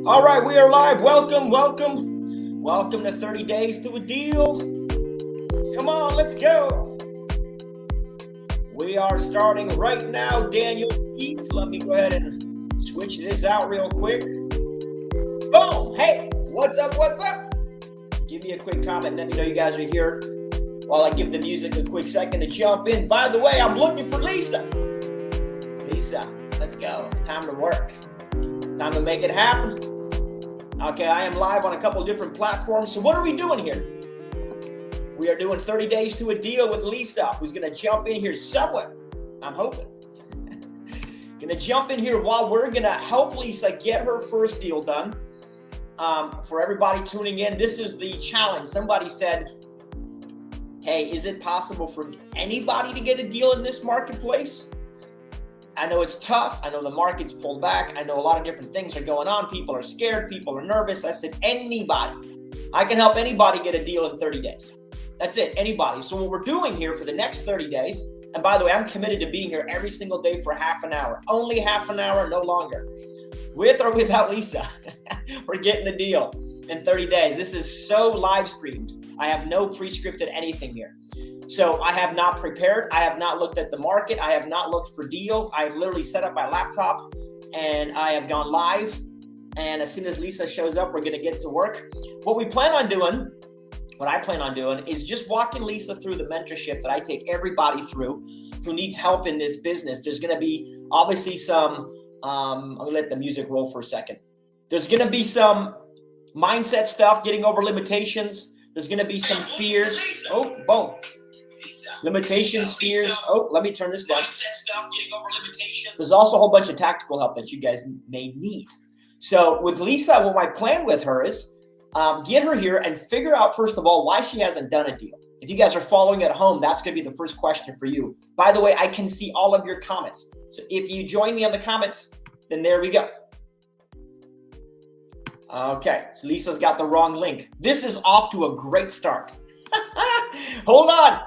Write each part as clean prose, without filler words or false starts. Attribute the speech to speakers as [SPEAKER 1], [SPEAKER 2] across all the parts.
[SPEAKER 1] All right, we are live. Welcome to 30 Days to a Deal. Come on, let's go. We are starting right now, Daniel. Let me go ahead and switch this out real quick. Boom. Hey, what's up? Give me a quick comment. Let me know you guys are here while I give the music a quick second to jump in. By the way, I'm looking for Lisa. Lisa, let's go. It's time to work. It's time to make it happen. Okay, I am live on a couple different platforms. So what are we doing here? We are doing 30 Days to a Deal with Lisa, who's going to jump in here somewhere. I'm hoping. Going to jump in here while we're going to help Lisa get her first deal done. For everybody tuning in, this is the challenge. Somebody said, hey, is it possible for anybody to get a deal in this marketplace? I know it's tough. I know the market's pulled back. I know a lot of different things are going on. People are scared. People are nervous. I said, anybody. I can help anybody get a deal in 30 days. That's it, anybody. So what we're doing here for the next 30 days, and by the way, I'm committed to being here every single day for half an hour. Only half an hour, no longer. With or without Lisa, we're getting a deal in 30 days. This is so live streamed. I have no pre-scripted anything here. So I have not prepared. I have not looked at the market. I have not looked for deals. I literally set up my laptop and I have gone live. And as soon as Lisa shows up, we're going to get to work. What I plan on doing is just walking Lisa through the mentorship that I take everybody through who needs help in this business. There's going to be obviously some, I'm going to let the music roll for a second. There's going to be some mindset stuff, getting over limitations. There's going to be some fears. Oh, boom. Limitations, fears. Oh, let me turn this down. There's also a whole bunch of tactical help that you guys may need. So with Lisa, what my plan with her is get her here and figure out, first of all, why she hasn't done a deal. If you guys are following at home, that's going to be the first question for you. By the way, I can see all of your comments. So if you join me on the comments, then there we go. Okay, so Lisa's got the wrong link. This is off to a great start. Hold on.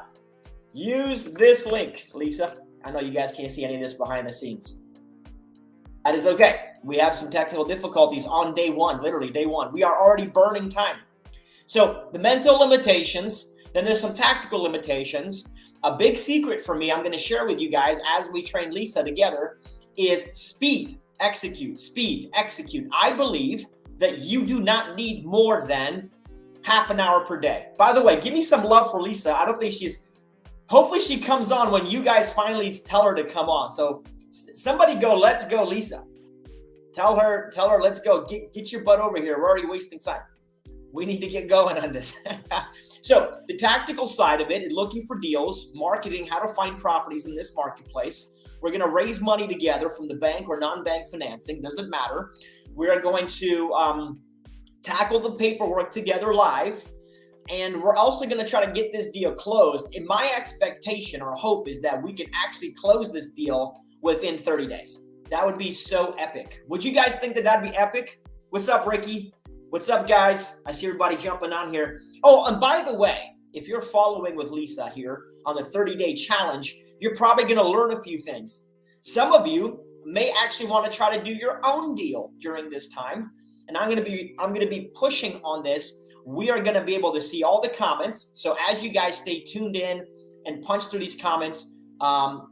[SPEAKER 1] Use this link, Lisa. I know you guys can't see any of this behind the scenes. That is okay. We have some technical difficulties on day one, literally day one. We are already burning time. So the mental limitations, then there's some tactical limitations. A big secret for me, I'm going to share with you guys as we train Lisa together, is speed, execute, speed, execute. I believe that you do not need more than half an hour per day. By the way, give me some love for Lisa. I don't think hopefully she comes on when you guys finally tell her to come on. So somebody go, let's go, Lisa. Tell her, let's go. Get your butt over here. We're already wasting time. We need to get going on this. So the tactical side of it is looking for deals, marketing, how to find properties in this marketplace. We're going to raise money together from the bank or non-bank financing. Doesn't matter. We're going to tackle the paperwork together live. And we're also going to try to get this deal closed. And my expectation or hope is that we can actually close this deal within 30 days. That would be so epic. Would you guys think that that'd be epic? What's up, Ricky? What's up, guys? I see everybody jumping on here. Oh, and by the way, if you're following with Lisa here on the 30-day challenge, you're probably going to learn a few things. Some of you may actually want to try to do your own deal during this time. And I'm going to be pushing on this. We are going to be able to see all the comments. So as you guys stay tuned in and punch through these comments,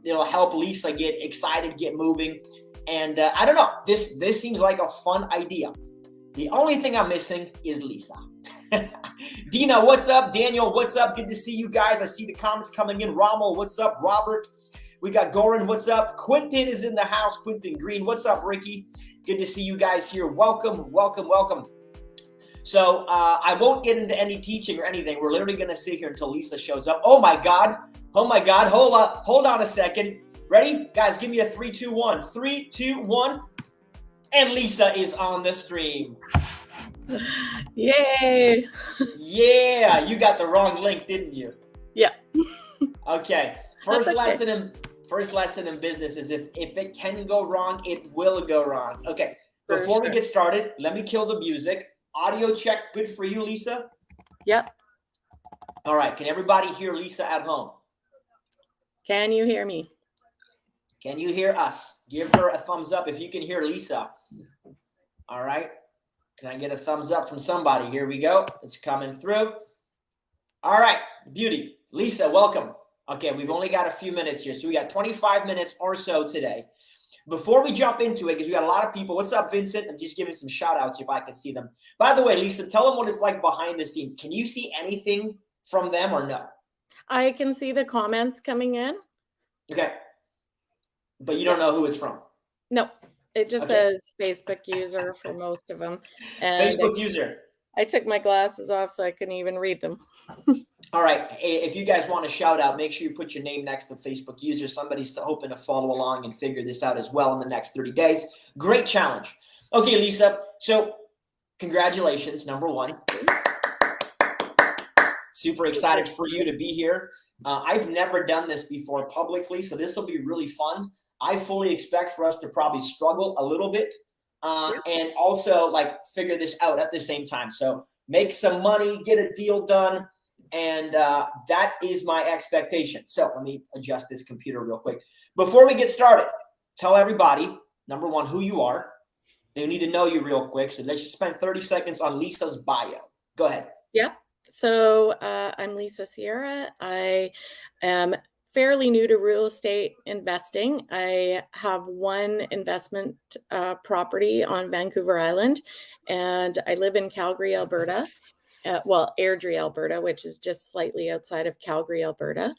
[SPEAKER 1] it'll help Lisa get excited, get moving. And I don't know, this seems like a fun idea. The only thing I'm missing is Lisa. Dina, what's up? Daniel, what's up? Good to see you guys. I see the comments coming in. Rommel, what's up? Robert, we got Goran, what's up? Quentin is in the house. Quentin Green, what's up, Ricky? Good to see you guys here. Welcome. So I won't get into any teaching or anything. We're literally going to sit here until Lisa shows up. Oh my God. Hold on a second. Ready? Guys, give me a 3, 2, 1. 3, 2, 1. And Lisa is on the stream.
[SPEAKER 2] Yay.
[SPEAKER 1] Yeah, you got the wrong link, didn't you?
[SPEAKER 2] Yeah.
[SPEAKER 1] Okay. First lesson in business is if it can go wrong, it will go wrong. Okay. Before we get started, let me kill the music. Audio check. Good for you, Lisa?
[SPEAKER 2] Yep.
[SPEAKER 1] All right. Can everybody hear Lisa at home?
[SPEAKER 2] Can you hear me?
[SPEAKER 1] Can you hear us? Give her a thumbs up if you can hear Lisa. All right. Can I get a thumbs up from somebody? Here we go. It's coming through. All right, beauty. Lisa, welcome. Okay, we've only got a few minutes here. So we got 25 minutes or so today. Before we jump into it, because we got a lot of people. What's up, Vincent? I'm just giving some shout outs if I can see them. By the way, Lisa, tell them what it's like behind the scenes. Can you see anything from them or no?
[SPEAKER 2] I can see the comments coming in.
[SPEAKER 1] Okay. But you don't know who it's from?
[SPEAKER 2] No, it just says Facebook user for most of them. And
[SPEAKER 1] Facebook user.
[SPEAKER 2] I took my glasses off so I couldn't even read them.
[SPEAKER 1] All right. If you guys want to shout out, make sure you put your name next to Facebook user. Somebody's hoping to follow along and figure this out as well in the next 30 days. Great challenge. Okay, Lisa. So congratulations, number one. Super excited for you to be here. I've never done this before publicly, so this will be really fun. I fully expect for us to probably struggle a little bit and also like figure this out at the same time. So make some money, get a deal done. And that is my expectation. So let me adjust this computer real quick. Before we get started, tell everybody, number one, who you are. They need to know you real quick. So let's just spend 30 seconds on Lisa's bio. Go ahead.
[SPEAKER 2] Yeah. So I'm Lisa Sierra. I am fairly new to real estate investing. I have one investment property on Vancouver Island, and I live in Calgary, Alberta. Airdrie, Alberta, which is just slightly outside of Calgary, Alberta.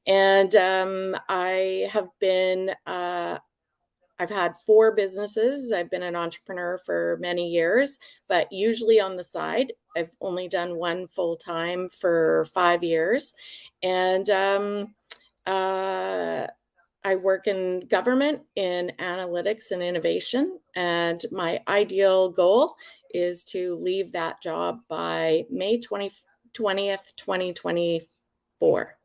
[SPEAKER 2] And I have been, I've had 4 businesses. I've been an entrepreneur for many years, but usually on the side. I've only done one full time for 5 years. And I work in government in analytics and innovation. And my ideal goal is to leave that job by May 20th, 2024.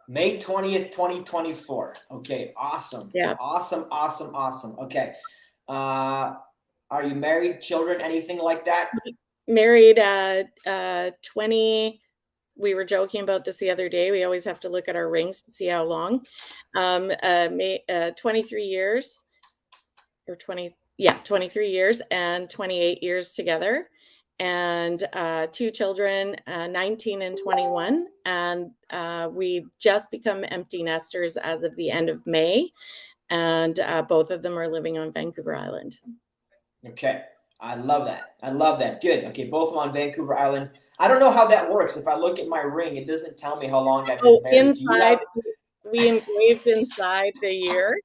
[SPEAKER 1] May 20th, 2024. Okay, awesome.
[SPEAKER 2] Yeah.
[SPEAKER 1] Awesome. Okay. Are you married, children, anything like that?
[SPEAKER 2] Married 20. We were joking about this the other day. We always have to look at our rings to see how long. 23 years or 20. Yeah, 23 years and 28 years together, and 2 children, 19 and 21. And we've just become empty nesters as of the end of May. And both of them are living on Vancouver Island.
[SPEAKER 1] Okay. I love that. Good. Okay. Both of them on Vancouver Island. I don't know how that works. If I look at my ring, it doesn't tell me how long I've been married.
[SPEAKER 2] Inside, we engraved inside the year.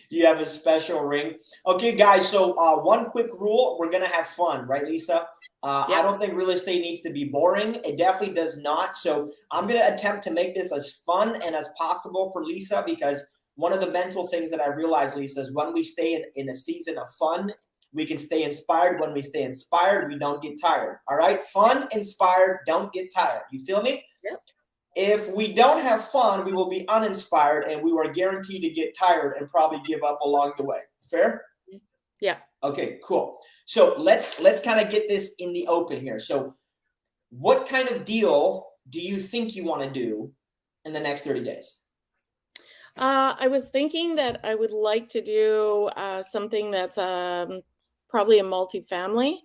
[SPEAKER 1] You have a special ring. Okay, guys. So one quick rule: we're gonna have fun, right, Lisa? I don't think real estate needs to be boring. It definitely does not. So I'm gonna attempt to make this as fun and as possible for Lisa, because one of the mental things that I realized, Lisa, is when we stay in a season of fun, we can stay inspired. When we stay inspired, we don't get tired. All right, fun, inspired, don't get tired. You feel me?
[SPEAKER 2] Yep.
[SPEAKER 1] If we don't have fun, we will be uninspired, and we are guaranteed to get tired and probably give up along the way. Fair?
[SPEAKER 2] Yeah.
[SPEAKER 1] Okay, cool. So let's kind of get this in the open here. So what kind of deal do you think you want to do in the next 30 days?
[SPEAKER 2] I was thinking that I would like to do something that's probably a multifamily,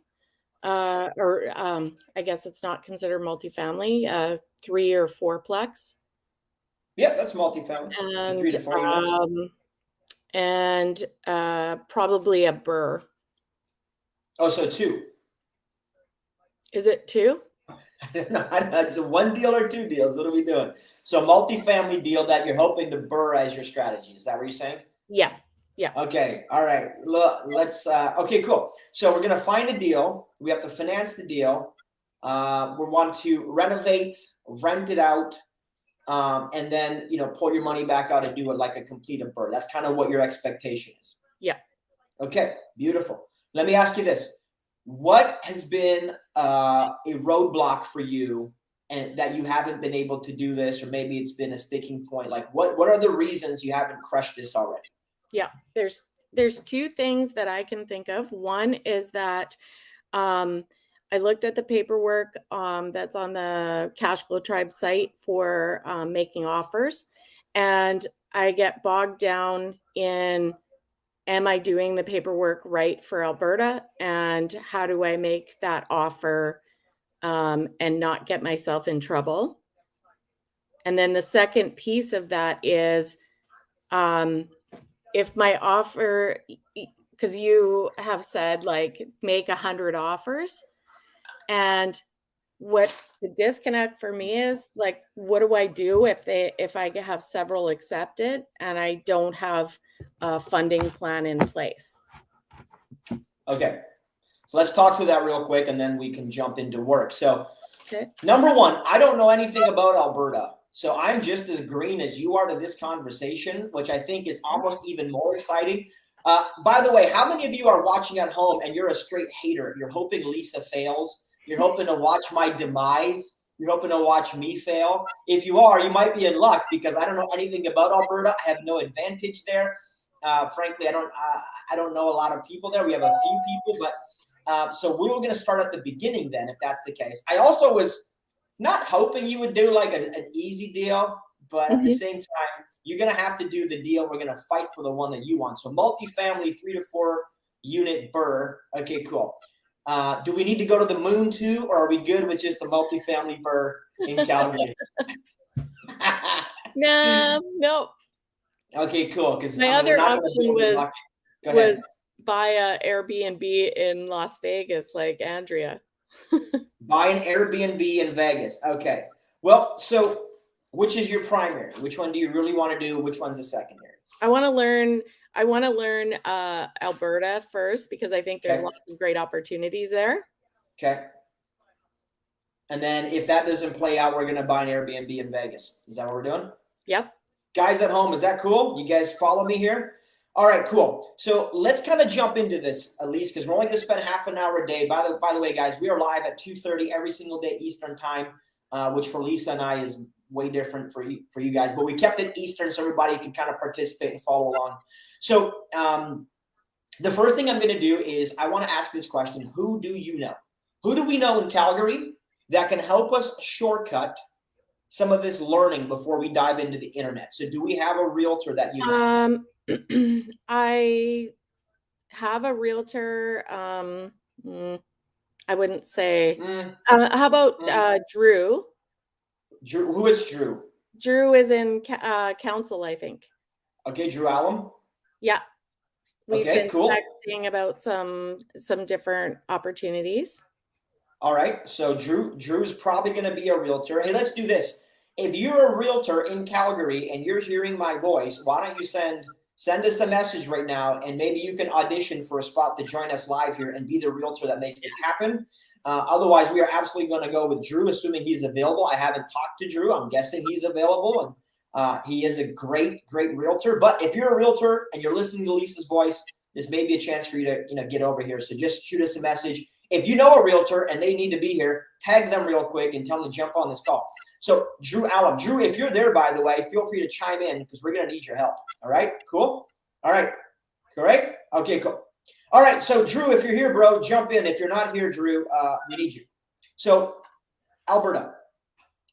[SPEAKER 2] or I guess it's not considered multifamily, 3 or 4-plex.
[SPEAKER 1] Yep, that's multifamily.
[SPEAKER 2] And
[SPEAKER 1] 3 to 4 units.
[SPEAKER 2] Probably a burr.
[SPEAKER 1] Oh, so 2.
[SPEAKER 2] Is it 2?
[SPEAKER 1] I don't know. It's a 1 deal or 2 deals. What are we doing? So multifamily deal that you're hoping to burr as your strategy. Is that what you're saying?
[SPEAKER 2] Yeah. Yeah.
[SPEAKER 1] Okay. All right. Let's. Okay. Cool. So we're gonna find a deal. We have to finance the deal. We want to renovate, rent it out, and then pull your money back out and do it like a complete burr. That's kind of what your expectation is.
[SPEAKER 2] Yeah.
[SPEAKER 1] Okay. Beautiful. Let me ask you this: what has been a roadblock for you, and that you haven't been able to do this, or maybe it's been a sticking point? Like, what are the reasons you haven't crushed this already?
[SPEAKER 2] Yeah, there's 2 things that I can think of. One is that I looked at the paperwork that's on the Cash Flow Tribe site for making offers, and I get bogged down in am I doing the paperwork right for Alberta? And how do I make that offer and not get myself in trouble? And then the second piece of that is if my offer, because you have said like make 100 offers, and what the disconnect for me is like, what do I do if I have several accepted and I don't have a funding plan in place?
[SPEAKER 1] Okay. So let's talk through that real quick and then we can jump into work. So
[SPEAKER 2] Okay.
[SPEAKER 1] Number one, I don't know anything about Alberta. So I'm just as green as you are to this conversation, which I think is almost even more exciting. By the way, how many of you are watching at home and you're a straight hater? You're hoping Lisa fails. You're hoping to watch my demise. You're hoping to watch me fail. If you are, you might be in luck because I don't know anything about Alberta. I have no advantage there. Frankly, I don't know a lot of people there. We have a few people, but so we were going to start at the beginning then, if that's the case. I also was not hoping you would do like an easy deal, but at the same time, you're going to have to do the deal. We're going to fight for the one that you want. So multifamily, 3 to 4 unit burr. Okay, cool. Do we need to go to the moon too, or are we good with just the multifamily burr in Calgary?
[SPEAKER 2] No.
[SPEAKER 1] Okay, cool. Because
[SPEAKER 2] my other option was buy a Airbnb in Las Vegas, like Andrea.
[SPEAKER 1] Buy an Airbnb in Vegas. Okay. Well, so which is your primary? Which one do you really want to do? Which one's the secondary?
[SPEAKER 2] I want to learn Alberta first because I think there's lots of great opportunities there.
[SPEAKER 1] Okay. And then if that doesn't play out, we're going to buy an Airbnb in Vegas. Is that what we're doing?
[SPEAKER 2] Yep.
[SPEAKER 1] Guys at home, is that cool? You guys follow me here? All right, cool. So let's kind of jump into this, at least, because we're only going to spend half an hour a day. By the way, guys, we are live at 2:30 every single day Eastern time, which for Lisa and I is way different for you guys. But we kept it Eastern so everybody can kind of participate and follow along. So the first thing I'm going to do is I want to ask this question. Who do you know? Who do we know in Calgary that can help us shortcut some of this learning before we dive into the internet? So do we have a realtor that you know?
[SPEAKER 2] I have a realtor. I wouldn't say. How about Drew?
[SPEAKER 1] Drew? Who is Drew?
[SPEAKER 2] Drew is in council, I think.
[SPEAKER 1] Okay, Drew Allen.
[SPEAKER 2] Yeah, we've been
[SPEAKER 1] cool.
[SPEAKER 2] texting about some different opportunities.
[SPEAKER 1] All right, so Drew's probably going to be a realtor. Hey, let's do this. If you're a realtor in Calgary and you're hearing my voice, why don't you send us a message right now, and maybe you can audition for a spot to join us live here and be the realtor that makes this happen. Otherwise, we are absolutely going to go with Drew, assuming he's available. I haven't talked to Drew. I'm guessing he's available, and he is a great realtor. But if you're a realtor and you're listening to Lisa's voice, this may be a chance for you to get over here. So just shoot us a message. If you know a realtor and they need to be here, tag them real quick and tell them to jump on this call. So Drew Allen. Drew, if you're there, by the way, feel free to chime in because we're going to need your help. All right, cool. All right, correct? Okay, cool. All right, so Drew, if you're here, bro, jump in. If you're not here, Drew, we need you. So Alberta,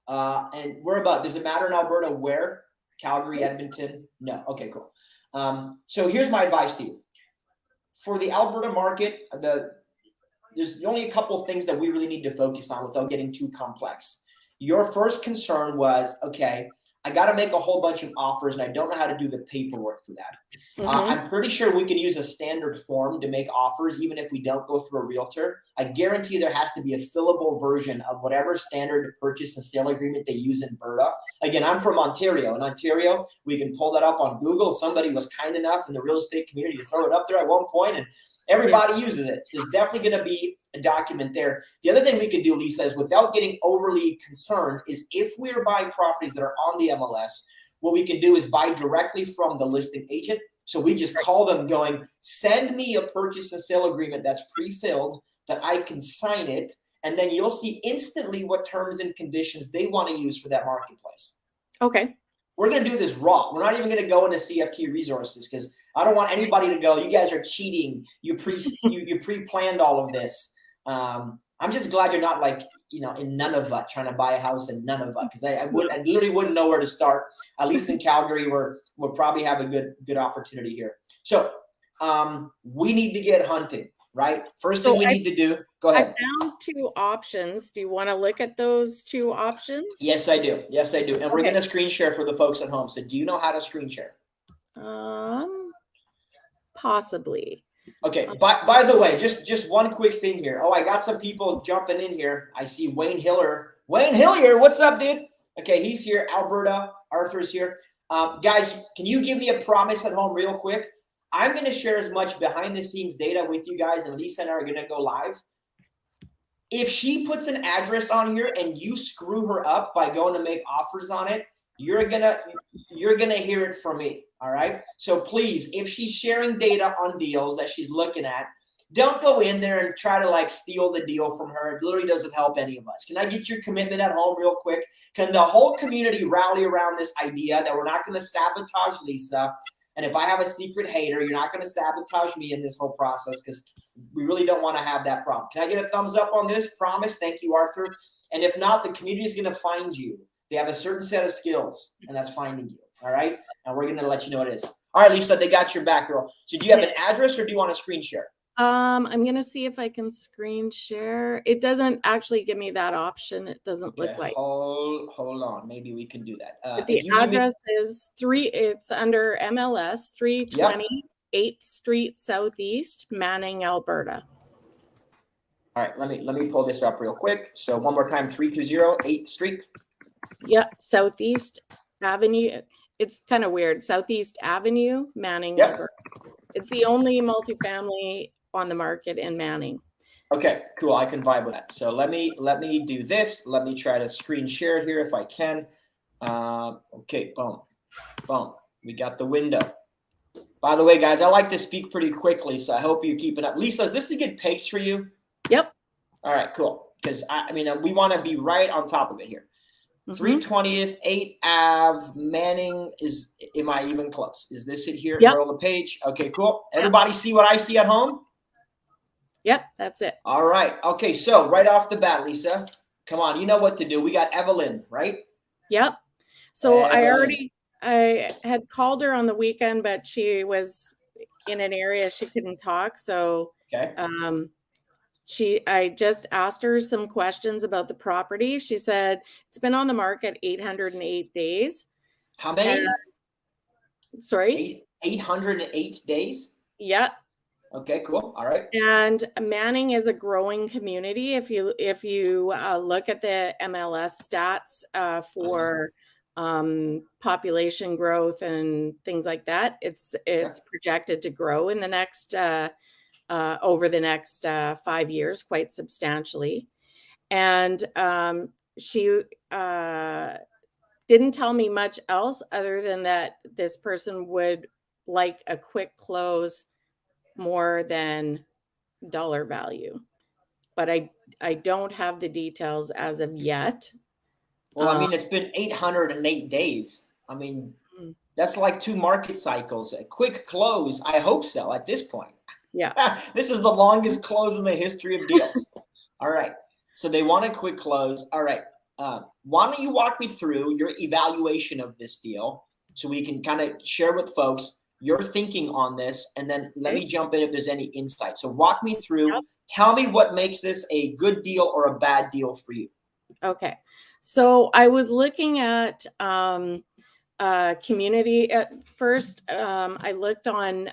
[SPEAKER 1] and we're about, does it matter in Alberta where? Calgary, Edmonton? No. Okay, cool. So here's my advice to you. For the Alberta market, there's only a couple of things that we really need to focus on without getting too complex. Your first concern was, okay, I got to make a whole bunch of offers and I don't know how to do the paperwork for that. I'm pretty sure we can use a standard form to make offers, even if we don't go through a realtor. I guarantee there has to be a fillable version of whatever standard purchase and sale agreement they use in Alberta. Again, I'm from Ontario. In Ontario, we can pull that up on Google. Somebody was kind enough in the real estate community to throw it up there at one point, and everybody uses it. There's definitely going to be a document there. The other thing we could do, Lisa, is without getting overly concerned, is if we're buying properties that are on the MLS, what we can do is buy directly from the listing agent. So we just call them going, send me a purchase and sale agreement that's pre-filled that I can sign it. And then you'll see instantly what terms and conditions they want to use for that marketplace.
[SPEAKER 2] Okay. We're
[SPEAKER 1] going to do this raw. We're not even going to go into CFT resources because I don't want anybody to go, you guys are cheating. You pre-planned all of this. I'm just glad you're not like, in Nunavut trying to buy a house in Nunavut because I literally wouldn't know where to start. At least in Calgary, we'll probably have a good opportunity here. So we need to get hunting, right? First thing we need to do, go ahead.
[SPEAKER 2] I found 2 options. Do you want to look at those 2 options?
[SPEAKER 1] Yes, I do. Yes, I do. And we're going to screen share for the folks at home. So do you know how to screen share?
[SPEAKER 2] Possibly.
[SPEAKER 1] Okay. By the way, just one quick thing here. Oh, I got some people jumping in here. I see Wayne Hiller. Wayne Hillier, what's up, dude? Okay, he's here. Alberta, Arthur's here. Guys, can you give me a promise at home real quick? I'm going to share as much behind the scenes data with you guys, and Lisa and I are going to go live. If she puts an address on here and you screw her up by going to make offers on it, you're gonna hear it from me. All right. So please, if she's sharing data on deals that she's looking at, don't go in there and try to like steal the deal from her. It literally doesn't help any of us. Can I get your commitment at home real quick? Can the whole community rally around this idea that we're not going to sabotage Lisa? And if I have a secret hater, you're not going to sabotage me in this whole process, because we really don't want to have that problem. Can I get a thumbs up on this? Promise. Thank you, Arthur. And if not, the community is going to find you. They have a certain set of skills, and that's finding you. All right. And we're going to let you know what it is. All right, Lisa, they got your back, girl. So do you have an address or do you want to screen share?
[SPEAKER 2] I'm going to see if I can screen share. It doesn't actually give me that option. It doesn't look like.
[SPEAKER 1] Hold on. Maybe we can do that.
[SPEAKER 2] But the address is it's under MLS 320 8th Street Southeast, Manning, Alberta.
[SPEAKER 1] All right, let me pull this up real quick. So one more time, 320 8th Street.
[SPEAKER 2] Yeah, Southeast Avenue. It's kind of weird. Southeast Avenue, Manning, Alberta. It's the only multifamily on the market in Manning.
[SPEAKER 1] Okay, cool. I can vibe with that. So let me do this. Let me try to screen share it here if I can. Okay, boom. We got the window. By the way, guys, I like to speak pretty quickly, so I hope you keep it up. Lisa, is this a good pace for you?
[SPEAKER 2] Yep.
[SPEAKER 1] All right, cool. Because I mean, we want to be right on top of it here. 320th, 8th Ave, Manning is, am I even close? Is this it here?
[SPEAKER 2] Yep.
[SPEAKER 1] Roll the page. Okay, cool. Everybody see what I see at home?
[SPEAKER 2] Yep, that's it.
[SPEAKER 1] All right. Okay, so right off the bat, Lisa, come on. You know what to do. We got Evelyn, right?
[SPEAKER 2] Yep. So
[SPEAKER 1] Evelyn.
[SPEAKER 2] I had called her on the weekend, but she was in an area she couldn't talk. So
[SPEAKER 1] okay.
[SPEAKER 2] I just asked her some questions about the property. She said it's been on the market 808 days.
[SPEAKER 1] How many?
[SPEAKER 2] Sorry?
[SPEAKER 1] 808 days?
[SPEAKER 2] Yeah.
[SPEAKER 1] Okay, cool. All right.
[SPEAKER 2] And Manning is a growing community. If you look at the MLS stats for population growth and things like that, it's projected to grow in the next over the next 5 years quite substantially. And she didn't tell me much else other than that this person would like a quick close more than dollar value. But I don't have the details as of yet.
[SPEAKER 1] Well, I mean, it's been 808 days. I mean, that's like 2 market cycles. A quick close, I hope so at this point.
[SPEAKER 2] Yeah.
[SPEAKER 1] This is the longest close in the history of deals. All right. So they want a quick close. All right. Why don't you walk me through your evaluation of this deal so we can kind of share with folks your thinking on this, and then let me jump in if there's any insight. So walk me through. Yep. Tell me what makes this a good deal or a bad deal for you.
[SPEAKER 2] Okay. So I was looking at community at first. I looked on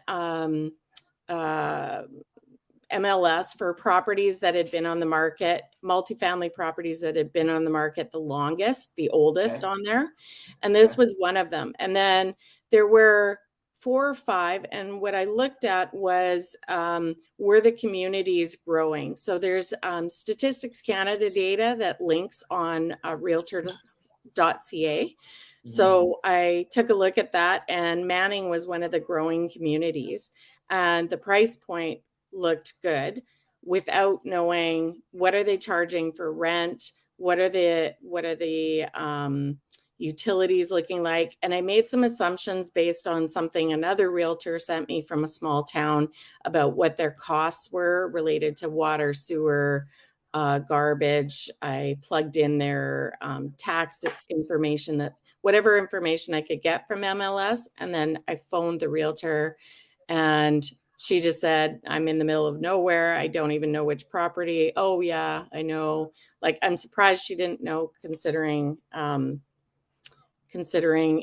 [SPEAKER 2] MLS for properties that had been on the market, multifamily properties that had been on the market the longest, the oldest on there. And this was one of them. And then there were 4 or 5. And what I looked at was were the communities growing? So there's Statistics Canada data that links on realtor.ca. So I took a look at that, and Manning was one of the growing communities. And the price point looked good without knowing what are they charging for rent, what are the utilities looking like. And I made some assumptions based on something another realtor sent me from a small town about what their costs were related to water, sewer, garbage. I plugged in their tax information, that whatever information I could get from MLS, and then I phoned the realtor, and she just said, I'm in the middle of nowhere. I don't even know which property. Oh yeah, I know. Like, I'm surprised she didn't know, considering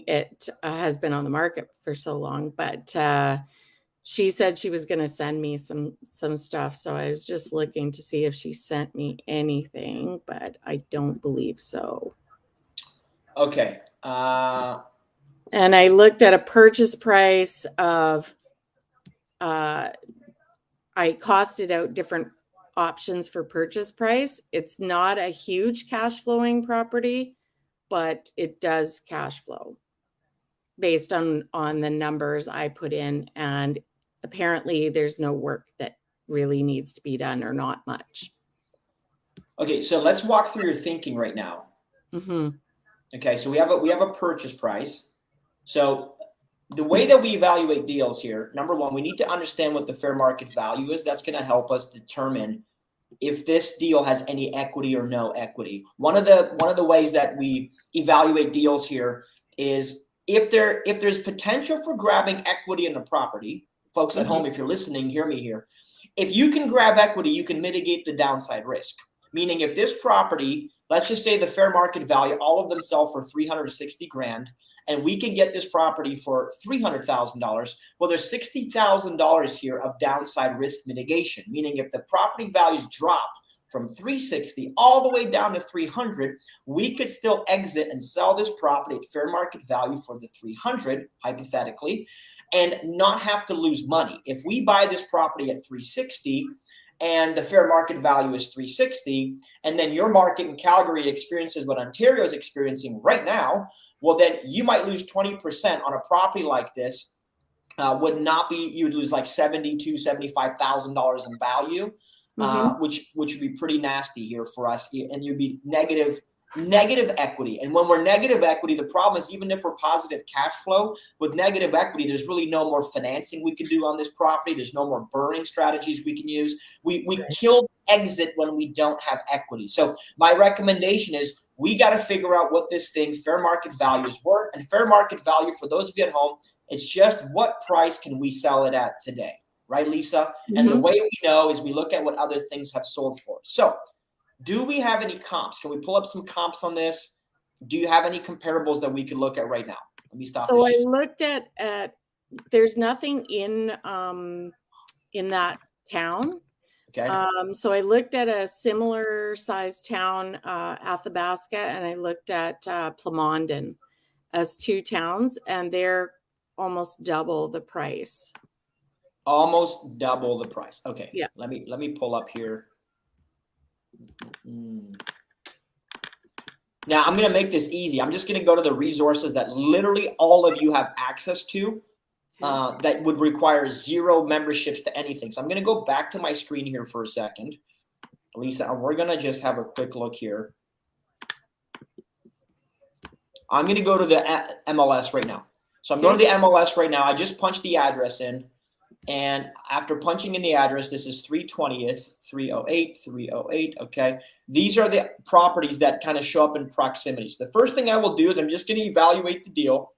[SPEAKER 2] it has been on the market for so long. But she said she was going to send me some stuff. So I was just looking to see if she sent me anything, but I don't believe so.
[SPEAKER 1] Okay.
[SPEAKER 2] And I looked at a purchase price of, I costed out different options for purchase price. It's not a huge cash flowing property, but it does cash flow based on the numbers I put in. And apparently there's no work that really needs to be done, or not much.
[SPEAKER 1] Okay, so let's walk through your thinking right now.
[SPEAKER 2] Mm-hmm.
[SPEAKER 1] Okay, so we have a purchase price. So the way that we evaluate deals here, number one, we need to understand what the fair market value is. That's going to help us determine if this deal has any equity or no equity. One of the ways that we evaluate deals here is if there's potential for grabbing equity in the property. Folks at home, if you're listening, hear me here. If you can grab equity, you can mitigate the downside risk. Meaning, if this property, let's just say the fair market value, all of them sell for $360,000, and we can get this property for $300,000. Well, there's $60,000 here of downside risk mitigation. Meaning, if the property values drop from 360 all the way down to 300, we could still exit and sell this property at fair market value for the 300, hypothetically, and not have to lose money. If we buy this property at 360 and the fair market value is 360, and then your market in Calgary experiences what Ontario is experiencing right now, well, then you might lose 20% on a property like this. You would lose like $72,000, $75,000 in value. Which would be pretty nasty here for us, and you'd be negative equity. And when we're negative equity, the problem is, even if we're positive cash flow, with negative equity, there's really no more financing we can do on this property. There's no more burning strategies we can use. We kill exit when we don't have equity. So my recommendation is we got to figure out what this thing fair market value is worth. And fair market value, for those of you at home, it's just what price can we sell it at today. Right, Lisa? And the way we know is we look at what other things have sold for. So do we have any comps? Can we pull up some comps on this? Do you have any comparables that we could look at right now? Let me stop.
[SPEAKER 2] So I looked at there's nothing in that town.
[SPEAKER 1] Okay.
[SPEAKER 2] So I looked at a similar sized town, Athabasca, and I looked at Plamondon as two towns, and they're almost double the price.
[SPEAKER 1] Almost double the price. Okay.
[SPEAKER 2] Yeah.
[SPEAKER 1] Let me pull up here. Now I'm going to make this easy. I'm just going to go to the resources that literally all of you have access to, that would require zero memberships to anything. So I'm going to go back to my screen here for a second, Lisa, and we're going to just have a quick look here. I'm going to go to the MLS right now. So I'm going to the MLS right now. I just punched the address in. And after punching in the address, this is 320th, 308, 308. Okay. These are the properties that kind of show up in proximity. So the first thing I will do is I'm just going to evaluate the deal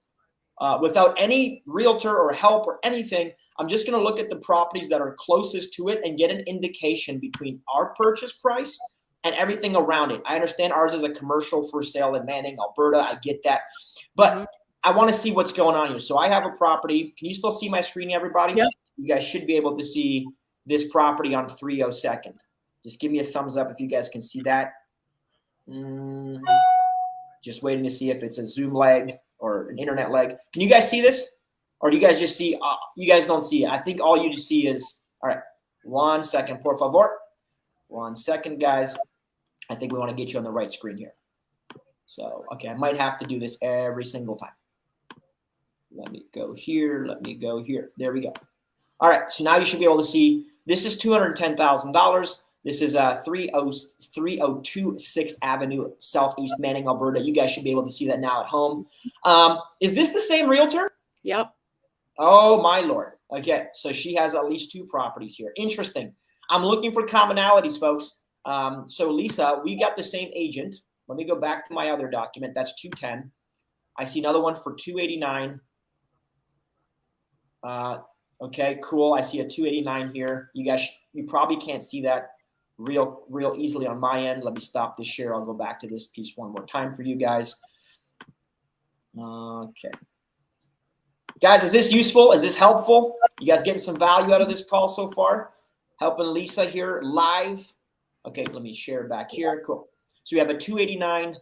[SPEAKER 1] without any realtor or help or anything. I'm just going to look at the properties that are closest to it and get an indication between our purchase price and everything around it. I understand ours is a commercial for sale in Manning, Alberta. I get that. But I want to see what's going on here. So I have a property. Can you still see my screen, everybody?
[SPEAKER 2] Yep.
[SPEAKER 1] You guys should be able to see this property on 302nd. Just give me a thumbs up if you guys can see that. Just waiting to see if it's a Zoom leg or an internet leg. Can you guys see this? Or do you guys just see, you guys don't see it? I think all you just see is, all right, 1 second, por favor. 1 second, guys. I think we want to get you on the right screen here. So, okay, I might have to do this every single time. Let me go here. Let me go here. There we go. All right, so now you should be able to see this is $210,000. This is 302 6th Avenue, Southeast Manning, Alberta. You guys should be able to see that now at home. Is this the same realtor?
[SPEAKER 2] Yep.
[SPEAKER 1] Oh, my Lord. Okay, so she has at least 2 properties here. Interesting. I'm looking for commonalities, folks. So, Lisa, we got the same agent. Let me go back to my other document. That's 210. I see another one for 289. Okay, cool. I see a 289 here. You guys, you probably can't see that real easily on my end. Let me stop this share. I'll go back to this piece one more time for you guys. Okay. Guys, is this useful? Is this helpful? You guys getting some value out of this call so far? Helping Lisa here live. Okay, let me share back here. Cool. So we have a 289.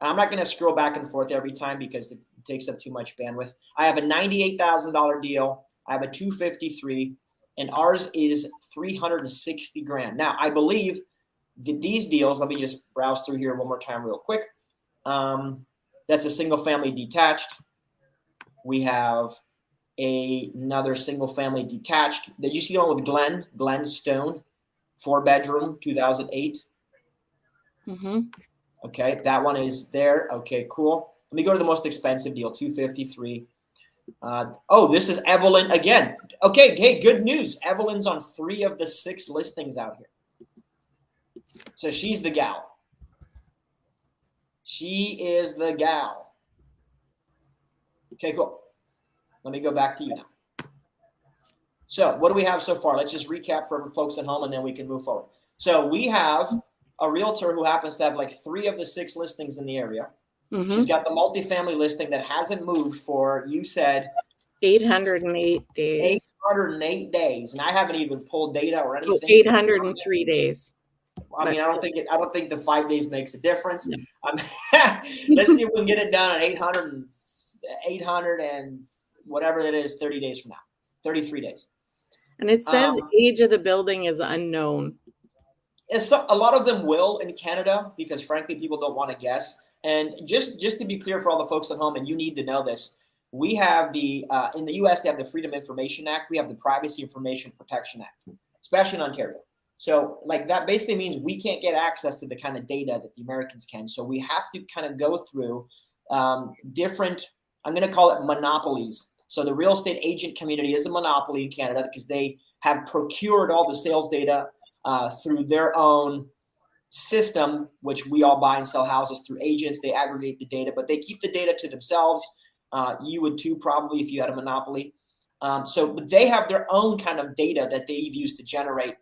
[SPEAKER 1] I'm not going to scroll back and forth every time because it takes up too much bandwidth. I have a $98,000 deal. I have a 253, and ours is 360 grand. Now, I believe that these deals, let me just browse through here one more time real quick. That's a single family detached. We have another single family detached. Did you see the one with Glenn Stone, 4-bedroom, 2008?
[SPEAKER 2] Mm-hmm.
[SPEAKER 1] Okay, that one is there. Okay, cool. Let me go to the most expensive deal, 253. Oh, this is Evelyn again. Okay, hey, good news. Evelyn's on 3 of the 6 listings out here. So she's the gal. She is the gal. Okay, cool. Let me go back to you now. So what do we have so far? Let's just recap for folks at home, and then we can move forward. So we have a realtor who happens to have like 3 of the 6 listings in the area. Mm-hmm. She's got the multifamily listing that hasn't moved for, you said,
[SPEAKER 2] 808 days.
[SPEAKER 1] 808 days, and I haven't even pulled data or anything.
[SPEAKER 2] 803 days.
[SPEAKER 1] I mean, I don't think the 5 days makes a difference. No. Let's see if we can get it done in 800 and whatever that is, 30 days from now, 33 days.
[SPEAKER 2] And it says age of the building is unknown.
[SPEAKER 1] A lot of them will in Canada because, frankly, people don't want to guess. And just to be clear for all the folks at home, and you need to know this, we have in the U.S., they have the Freedom Information Act. We have the Privacy Information Protection Act, especially in Ontario. So like that basically means we can't get access to the kind of data that the Americans can. So we have to kind of go through different, I'm going to call it monopolies. So the real estate agent community is a monopoly in Canada because they have procured all the sales data through their own system, which we all buy and sell houses through agents. They aggregate the data, but they keep the data to themselves. You would too, probably, if you had a monopoly. But they have their own kind of data that they've used to generate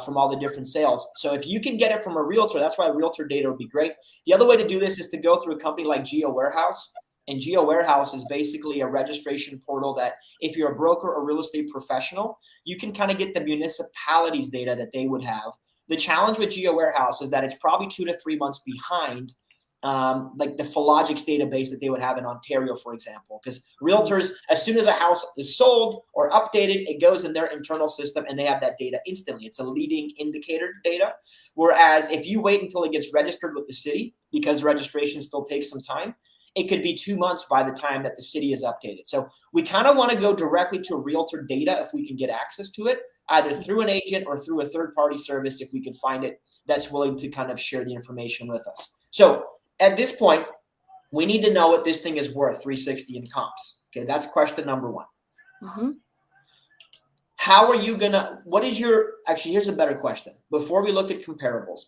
[SPEAKER 1] from all the different sales. So if you can get it from a realtor, that's why realtor data would be great. The other way to do this is to go through a company like Geo Warehouse. And Geo Warehouse is basically a registration portal that if you're a broker or real estate professional, you can kind of get the municipalities data that they would have. The challenge with Geo Warehouse is that it's probably 2 to 3 months behind like the Philogix database that they would have in Ontario, for example, because realtors, as soon as a house is sold or updated, it goes in their internal system and they have that data instantly. It's a leading indicator data. Whereas if you wait until it gets registered with the city, because registration still takes some time, it could be 2 months by the time that the city is updated. So we kind of want to go directly to realtor data if we can get access to it, either through an agent or through a third-party service if we can find it that's willing to kind of share the information with us. So at this point, we need to know what this thing is worth, 360 in comps. Okay, that's question number 1. Mm-hmm. How are you gonna, actually, here's a better question. Before we look at comparables,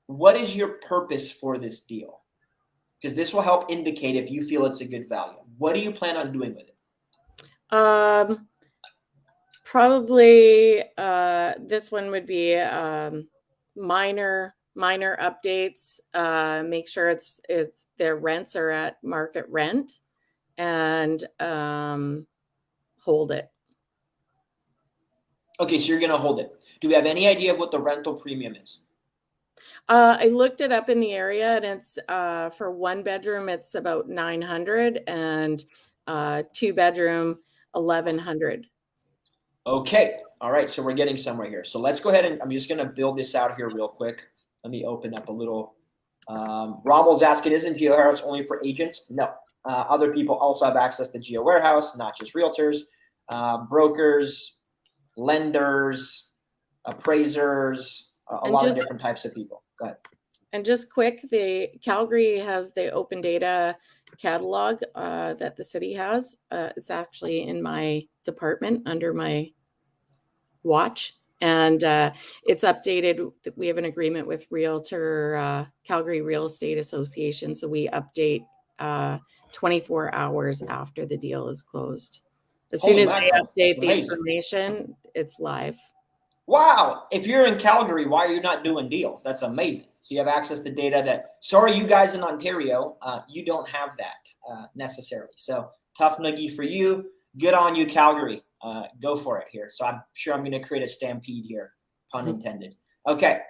[SPEAKER 1] what is your purpose for this deal? Because this will help indicate if you feel it's a good value. What do you plan on doing with it?
[SPEAKER 2] Probably this one would be minor updates. Make sure it's their rents are at market rent, and hold it.
[SPEAKER 1] Okay, so you're gonna hold it. Do we have any idea of what the rental premium is?
[SPEAKER 2] I looked it up in the area, and it's for 1 bedroom, it's about $900, and 2 bedroom, $1,100.
[SPEAKER 1] Okay, all right. So we're getting somewhere here. So let's go ahead and I'm just gonna build this out here real quick. Let me open up a little. Romel's asking, isn't Geo Warehouse only for agents? No. Other people also have access to Geo Warehouse, not just realtors, brokers, lenders, appraisers, a lot of different types of people. Go ahead.
[SPEAKER 2] And just quick, Calgary has the open data catalog that the city has. It's actually in my department under my watch, and it's updated. We have an agreement with Calgary Real Estate Association, so we update 24 hours after the deal is closed. As soon
[SPEAKER 1] Holy
[SPEAKER 2] as they
[SPEAKER 1] mackerel, that's
[SPEAKER 2] update the
[SPEAKER 1] amazing.
[SPEAKER 2] information, it's live.
[SPEAKER 1] Wow. If you're in Calgary, why are you not doing deals? That's amazing. So you have access to data that, sorry, you guys in Ontario, you don't have that necessarily. So tough noogie for you. Good on you, Calgary. Go for it here. So I'm sure I'm going to create a stampede here, pun intended. Okay.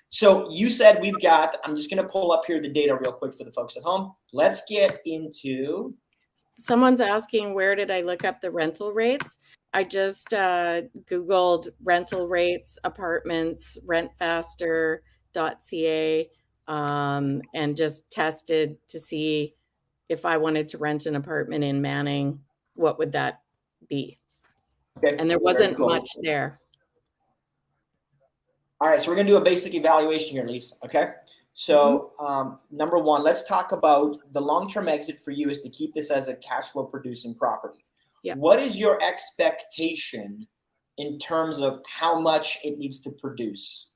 [SPEAKER 1] So you said we've got, I'm just going to pull up here the data real quick for the folks at home. Let's get into.
[SPEAKER 2] Someone's asking, where did I look up the rental rates? I just Googled rental rates, apartments, rentfaster.ca, and just tested to see if I wanted to rent an apartment in Manning, what would that be?
[SPEAKER 1] Okay.
[SPEAKER 2] And there wasn't
[SPEAKER 1] Cool.
[SPEAKER 2] much there.
[SPEAKER 1] All right, so we're going to do a basic evaluation here, Lisa, okay? So number one, let's talk about the long-term exit for you is to keep this as a cash flow producing property. Yep. What is your expectation in terms of how much it needs to produce?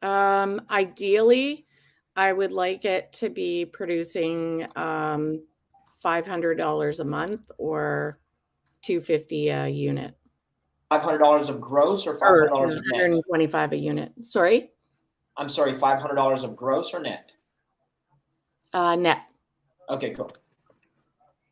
[SPEAKER 2] Ideally, I would like it to be producing $500 a month or $250 a unit.
[SPEAKER 1] $500 of gross or $500 of net?
[SPEAKER 2] $125 a unit. Sorry?
[SPEAKER 1] I'm sorry, $500 of gross or net?
[SPEAKER 2] Net.
[SPEAKER 1] Okay, cool.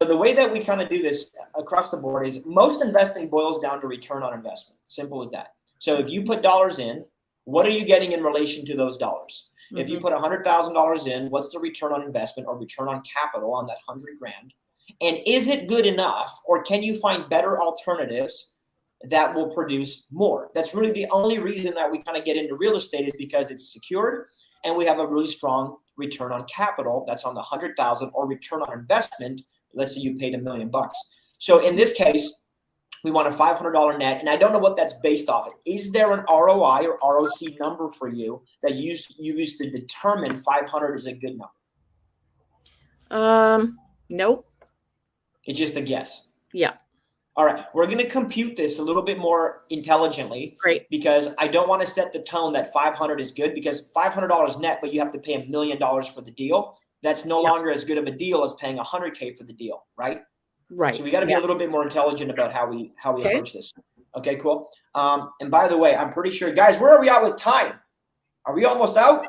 [SPEAKER 1] So the way that we kind of do this across the board is most investing boils down to return on investment. Simple as that. So if you put dollars in, what are you getting in relation to those dollars? If you put $100,000 in, what's the return on investment or return on capital on that 100 grand? And is it good enough, or can you find better alternatives that will produce more? That's really the only reason that we kind of get into real estate, is because it's secured and we have a really strong return on capital that's on the 100,000, or return on investment. Let's say you paid $1 million. So in this case, we want a $500 net, and I don't know what that's based off of. Is there an ROI or ROC number for you that you use to determine 500 is a good
[SPEAKER 2] number? Nope.
[SPEAKER 1] It's just a guess.
[SPEAKER 2] Yeah.
[SPEAKER 1] All right. We're going to compute this a little bit more intelligently.
[SPEAKER 2] Great.
[SPEAKER 1] Because I don't want to set the tone that 500 is good, because $500 net, but you have to pay $1 million for the deal. That's no longer as good of a deal as paying $100K for the deal, right?
[SPEAKER 2] Right.
[SPEAKER 1] So we got to be a little bit more intelligent about how we approach this. Okay, cool. And by the way, I'm pretty sure, guys, where are we at with time? Are we almost out?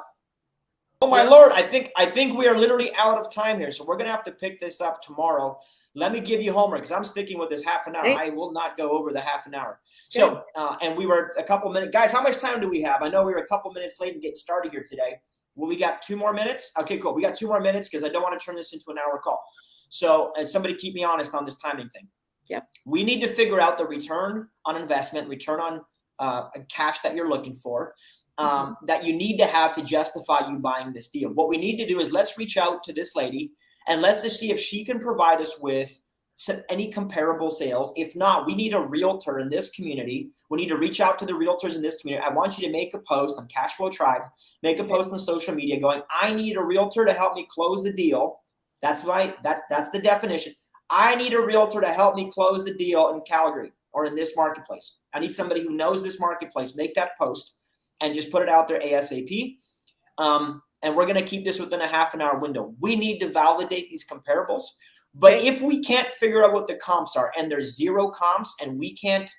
[SPEAKER 1] Oh my Lord, I think we are literally out of time here. So we're gonna have to pick this up tomorrow. Let me give you homework, because I'm sticking with this half an hour. I will not go over the half an hour. So and we were a couple minutes. Guys, how much time do we have? I know we were a couple minutes late in getting started here today. Well, we got 2 more minutes. Okay, cool. We got 2 more minutes, because I don't want to turn this into an hour call. So somebody keep me honest on this timing thing.
[SPEAKER 2] Yep.
[SPEAKER 1] We need to figure out the return on investment, return on cash that you're looking for, that you need to have to justify you buying this deal. What we need to do is let's reach out to this lady and let's just see if she can provide us with any comparable sales. If not, we need a realtor in this community. We need to reach out to the realtors in this community. I want you to make a post on Cashflow Tribe, make a post on social media going, I need a realtor to help me close the deal. That's right. That's the definition. I need a realtor to help me close the deal in Calgary or in this marketplace. I need somebody who knows this marketplace. Make that post and just put it out there ASAP. And we're going to keep this within a half an hour window. We need to validate these comparables. But if we can't figure out what the comps are, and there's 0 comps, and we can't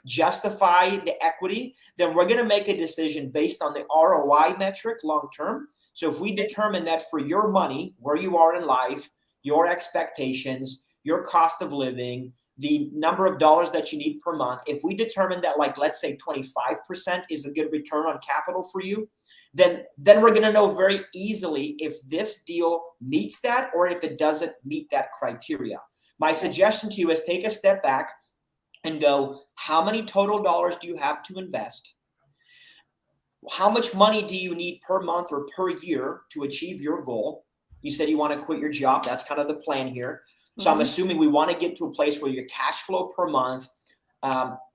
[SPEAKER 1] justify the equity, then we're going to make a decision based on the ROI metric long term. So if we determine that for your money, where you are in life, your expectations, your cost of living, the number of dollars that you need per month, if we determine that, like, let's say 25% is a good return on capital for you, then we're going to know very easily if this deal meets that or if it doesn't meet that criteria. My suggestion to you is take a step back and go, how many total dollars do you have to invest? How much money do you need per month or per year to achieve your goal? You said you want to quit your job. That's kind of the plan here. So I'm assuming we want to get to a place where your cash flow per month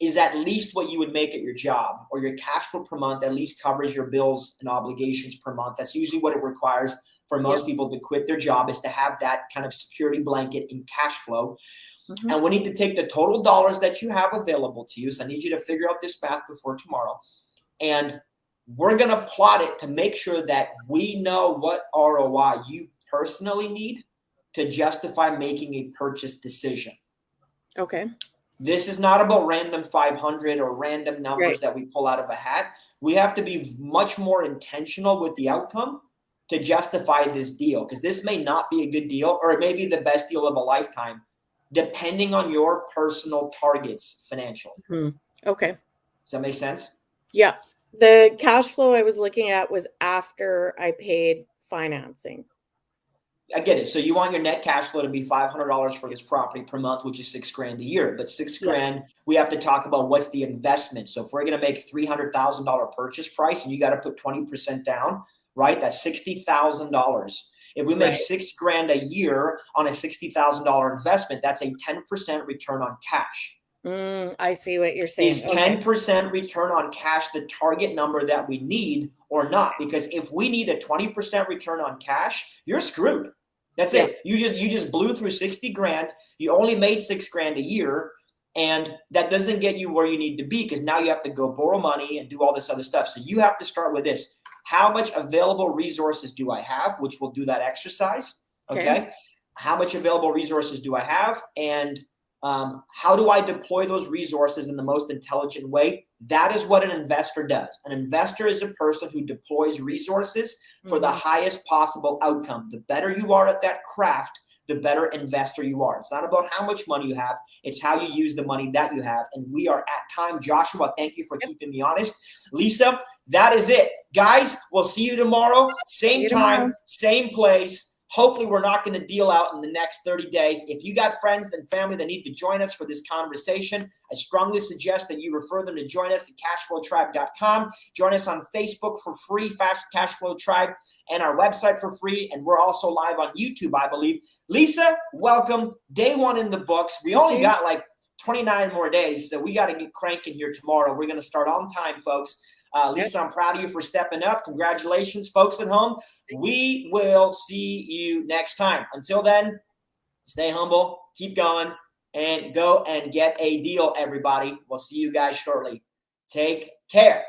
[SPEAKER 1] is at least what you would make at your job, or your cash flow per month at least covers your bills and obligations per month. That's usually what it requires for most people to quit their job, is to have that kind of security blanket in cash flow. And we need to take the total dollars that you have available to you. So I need you to figure out this math before tomorrow. And we're going to plot it to make sure that we know what ROI you personally need to justify making a purchase decision.
[SPEAKER 2] Okay.
[SPEAKER 1] This is not about random 500 or random numbers
[SPEAKER 2] Right.
[SPEAKER 1] that we pull out of a hat. We have to be much more intentional with the outcome to justify this deal, because this may not be a good deal, or it may be the best deal of a lifetime, depending on your personal targets financially.
[SPEAKER 2] Okay.
[SPEAKER 1] Does that make sense?
[SPEAKER 2] Yeah. The cash flow I was looking at was after I paid financing.
[SPEAKER 1] I get it. So you want your net cash flow to be $500 for this property per month, which is $6,000 a year. But $6,000, we have to talk about what's the investment. So if we're going to make $300,000 purchase price and you got to put 20% down, right? That's $60,000. If we make $6,000 a year on a $60,000 investment, that's a 10% return on cash.
[SPEAKER 2] I see what you're saying.
[SPEAKER 1] Is 10% return on cash the target number that we need or not? Because if we need a 20% return on cash, you're screwed. That's it. You just blew through $60,000. You only made $6,000 a year, and that doesn't get you where you need to be, because now you have to go borrow money and do all this other stuff. So you have to start with this. How much available resources do I have? Which we'll do that exercise. Okay. How much available resources do I have? And how do I deploy those resources in the most intelligent way? That is what an investor does. An investor is a person who deploys resources for the highest possible outcome. The better you are at that craft, the better investor you are. It's not about how much money you have. It's how you use the money that you have. And we are at time. Joshua, thank you for keeping me honest. Lisa, that is it. Guys, we'll see you tomorrow. Same time, same place. Hopefully, we're not going to deal out in the next 30 days. If you got friends and family that need to join us for this conversation, I strongly suggest that you refer them to join us at cashflowtribe.com. Join us on Facebook for free, Fast Cashflow Tribe, and our website for free. And we're also live on YouTube, I believe. Lisa, welcome. Day one in the books. We only got like 29 more days, so we got to get cranking here tomorrow. We're going to start on time, folks. Lisa, I'm proud of you for stepping up. Congratulations, folks at home. We will see you next time. Until then, stay humble, keep going, and go and get a deal, everybody. We'll see you guys shortly. Take care.